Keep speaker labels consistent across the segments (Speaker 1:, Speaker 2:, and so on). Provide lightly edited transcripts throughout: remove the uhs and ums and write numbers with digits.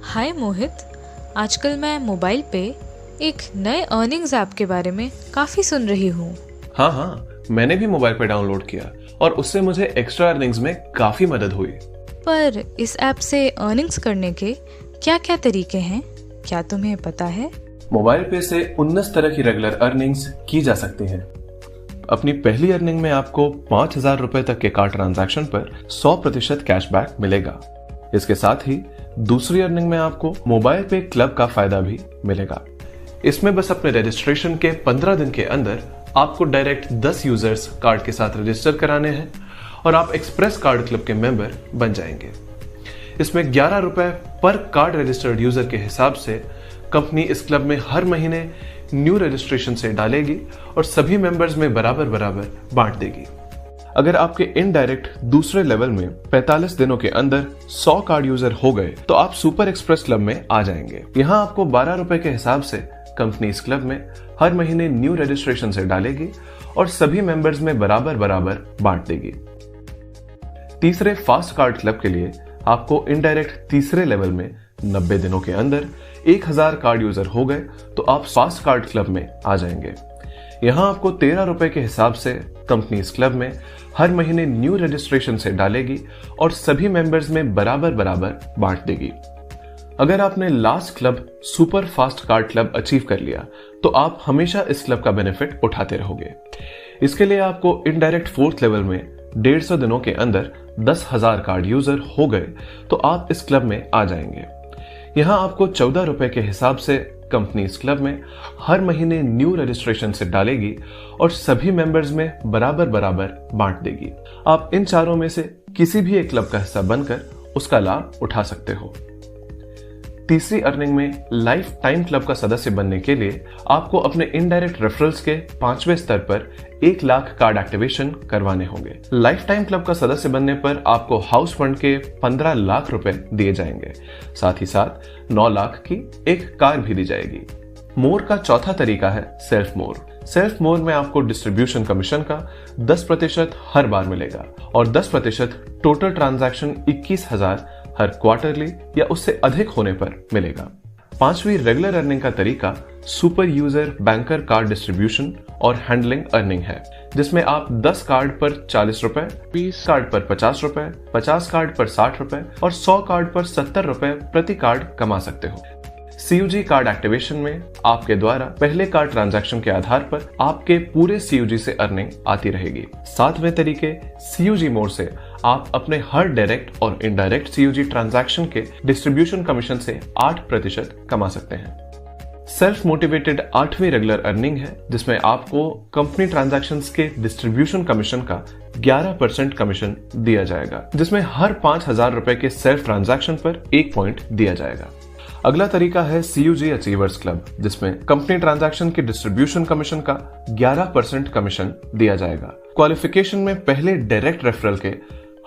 Speaker 1: हाय मोहित। आजकल मैं मोबाइल पे एक नए अर्निंग्स ऐप के बारे में काफ़ी सुन रही हूँ।
Speaker 2: हाँ, मैंने भी मोबाइल पे डाउनलोड किया और उससे मुझे एक्स्ट्रा अर्निंग्स में काफी मदद हुई।
Speaker 1: पर इस ऐप से अर्निंग्स करने के क्या क्या तरीके हैं, क्या तुम्हें पता है?
Speaker 2: मोबाइल पे से 19 तरह की रेगुलर अर्निंग्स की जा सकती हैं। अपनी पहली अर्निंग में आपको 5,000 रुपए तक के कार्ड ट्रांजैक्शन पर 100% कैशबैक मिलेगा। इसके साथ ही दूसरी अर्निंग में आपको मोबाइल पे क्लब का फायदा भी मिलेगा। इसमें बस अपने रजिस्ट्रेशन के 15 दिन के अंदर आपको डायरेक्ट 10 यूजर्स कार्ड के साथ रजिस्टर कराने हैं और आप एक्सप्रेस कार्ड क्लब के मेंबर बन जाएंगे। इसमें 11 रुपए पर कार्ड रजिस्टर्ड यूजर के हिसाब से कंपनी इस क्लब में हर महीने न्यू रजिस्ट्रेशन से डालेगी और सभी मेंबर्स में बराबर बराबर बांट देगी। अगर आपके इनडायरेक्ट दूसरे लेवल में 45 दिनों के अंदर 100 कार्ड यूजर हो गए तो आप सुपर एक्सप्रेस क्लब में आ जाएंगे। यहाँ आपको 12 रुपए के हिसाब से कंपनी इस क्लब में हर महीने न्यू रजिस्ट्रेशन से डालेगी और सभी मेंबर्स में बराबर बराबर बांट देगी। तीसरे फास्ट कार्ड क्लब के लिए आपको इनडायरेक्ट तीसरे लेवल में 90 दिनों के अंदर 1000 कार्ड यूजर हो गए तो आप फास्ट कार्ड क्लब में आ जाएंगे। यहाँ आपको 13 रुपए के हिसाब से कंपनी इस क्लब में हर महीने न्यू रजिस्ट्रेशन से डालेगी और सभी मेंबर्स में बराबर बराबर बांट देगी। अगर आपने last club super fast card club achieve कर लिया तो आप हमेशा इस क्लब का बेनिफिट उठाते रहोगे। इसके लिए आपको इनडायरेक्ट फोर्थ लेवल में 150 दिनों के अंदर 10,000 कार्ड यूजर हो गए तो आप इस क्लब में आ जाएंगे। यहाँ आपको 14 रुपए के हिसाब से कंपनी इस क्लब में हर महीने न्यू रजिस्ट्रेशन से डालेगी और सभी मेंबर्स में बराबर बराबर बांट देगी। आप इन चारों में से किसी भी एक क्लब का हिस्सा बनकर उसका लाभ उठा सकते हो। तीसरी अर्निंग में लाइफ टाइम क्लब का सदस्य बनने के लिए आपको अपने इनडायरेक्ट रेफरल्स के 5वें स्तर पर 1 लाख कार्ड एक्टिवेशन करवाने होंगे। लाइफ टाइम क्लब का सदस्य बनने पर आपको हाउस फंड के 15 लाख रुपए दिए जाएंगे। साथ ही साथ 9 लाख की एक कार भी दी जाएगी। मोर का चौथा तरीका है सेल्फ मोर। सेल्फ मोर में आपको डिस्ट्रीब्यूशन कमीशन का 10% हर बार मिलेगा और 10% टोटल ट्रांजैक्शन 21,000 हर क्वार्टरली या उससे अधिक होने पर मिलेगा। पांचवी रेगुलर अर्निंग का तरीका super user banker card distribution और हैंडलिंग अर्निंग है, जिसमें आप 10 कार्ड पर 40 रुपए, 20 कार्ड पर 50 रुपए, 50 कार्ड पर 60 रुपए और 100 कार्ड पर 70 रुपए प्रति कार्ड कमा सकते हो। CUG कार्ड एक्टिवेशन में आपके द्वारा पहले कार्ड ट्रांजैक्शन के आधार पर आपके पूरे CUG से अर्निंग आती रहेगी। सातवें तरीके CUG मोड से आप अपने हर डायरेक्ट और इनडायरेक्ट CUG ट्रांजैक्शन के डिस्ट्रीब्यूशन कमीशन से 8% कमा सकते हैं। सेल्फ मोटिवेटेड 8वीं रेगुलर अर्निंग है, जिसमें आपको कंपनी ट्रांजैक्शंस के डिस्ट्रीब्यूशन कमीशन का 11% कमीशन दिया जाएगा, जिसमें हर 5,000 रुपए के सेल्फ ट्रांजैक्शन पर 1 पॉइंट दिया जाएगा। अगला तरीका है CUG अचीवर्स क्लब, जिसमें कंपनी ट्रांजैक्शन के डिस्ट्रीब्यूशन कमीशन का 11% कमीशन दिया जाएगा। क्वालिफिकेशन में पहले डायरेक्ट रेफरल के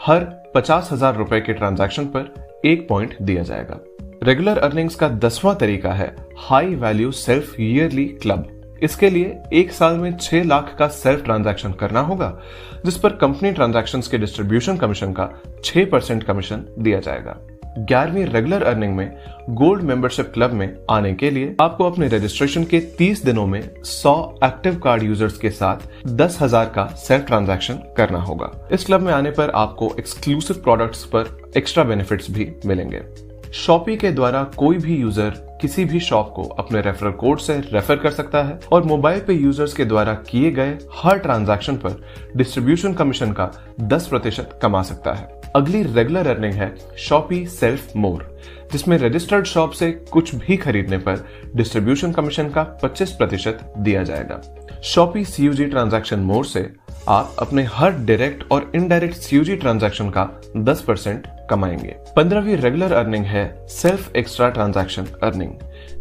Speaker 2: हर 50,000 रुपए के ट्रांजैक्शन पर 1 पॉइंट दिया जाएगा। रेगुलर अर्निंग्स का 10वां तरीका है high value self yearly club. इसके लिए 1 साल में 6 लाख का सेल्फ ट्रांजैक्शन करना होगा, जिस पर कंपनी ट्रांजैक्शंस के डिस्ट्रीब्यूशन कमीशन का 6% कमीशन दिया जाएगा। 11वीं रेगुलर अर्निंग में गोल्ड मेंबरशिप क्लब में आने के लिए आपको अपने रजिस्ट्रेशन के 30 दिनों में 100 एक्टिव कार्ड यूजर्स के साथ 10,000 का सेल्फ ट्रांजैक्शन करना होगा। इस क्लब में आने पर आपको एक्सक्लूसिव प्रोडक्ट्स पर एक्स्ट्रा बेनिफिट्स भी मिलेंगे। शॉपी के द्वारा कोई भी यूजर किसी भी शॉप को अपने रेफरल कोड से रेफर कर सकता है और मोबाइल पे यूजर्स के द्वारा किए गए हर ट्रांजैक्शन पर डिस्ट्रीब्यूशन कमीशन का 10% कमा सकता है। अगली रेगुलर अर्निंग है शॉपी सेल्फ मोर, जिसमें रजिस्टर्ड शॉप से कुछ भी खरीदने पर डिस्ट्रीब्यूशन कमीशन का 25% दिया जाएगा। शॉपी CUG ट्रांजैक्शन मोर से आप अपने हर डायरेक्ट और इनडायरेक्ट CUG ट्रांजैक्शन का 10% कमाएंगे। 15वीं रेगुलर अर्निंग है सेल्फ एक्स्ट्रा ट्रांजैक्शन अर्निंग,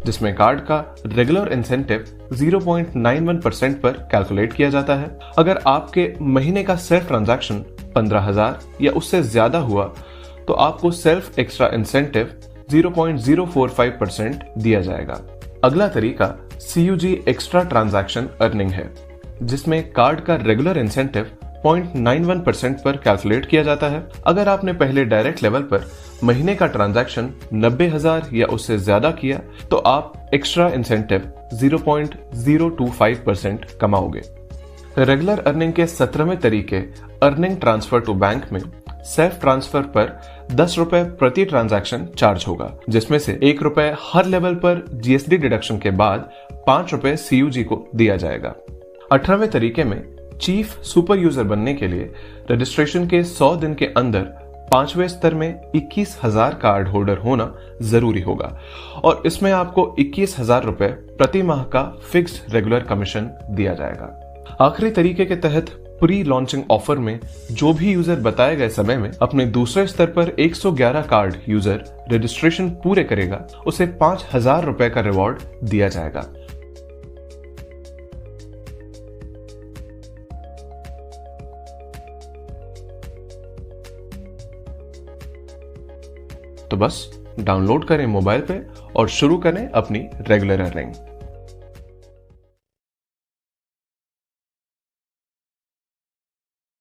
Speaker 2: जिसमें कार्ड का रेगुलर इंसेंटिव 0.91% पर कैलकुलेट किया जाता है। अगर आपके महीने का सेल्फ ट्रांजैक्शन 15,000 या उससे ज्यादा हुआ तो आपको सेल्फ एक्स्ट्रा इंसेंटिव 0.045% दिया जाएगा। अगला तरीका CUG एक्स्ट्रा ट्रांजैक्शन अर्निंग है, जिसमें कार्ड का रेगुलर इंसेंटिव 0.91% पर कैलकुलेट किया जाता है। अगर आपने पहले डायरेक्ट लेवल पर महीने का ट्रांजैक्शन 90,000 या उससे ज्यादा किया तो आप एक्स्ट्रा इंसेंटिव 0.025% कमाओगे। रेगुलर अर्निंग के 17वें तरीके अर्निंग ट्रांसफर टू बैंक में सेल्फ ट्रांसफर पर 10 रुपए प्रति ट्रांजैक्शन चार्ज होगा, जिसमें से 1 रुपए हर लेवल पर जीएसटी डिडक्शन के बाद 5 रुपए सीयूजी को दिया जाएगा। 18वें तरीके में चीफ सुपर यूजर बनने के लिए रजिस्ट्रेशन के 100 दिन के अंदर 5वें स्तर में 21,000 कार्ड होल्डर होना जरूरी होगा और इसमें आपको 21,000 रुपए प्रति माह का फिक्स्ड रेगुलर कमीशन दिया जाएगा। आखिरी तरीके के तहत प्री लॉन्चिंग ऑफर में जो भी यूजर बताए गए समय में अपने दूसरे स्तर पर 111 कार्ड यूजर रजिस्ट्रेशन पूरे करेगा, उसे 5,000 रुपए का रिवॉर्ड दिया जाएगा। तो बस डाउनलोड करें मोबाइल पे और शुरू करें अपनी रेगुलर अर्निंग।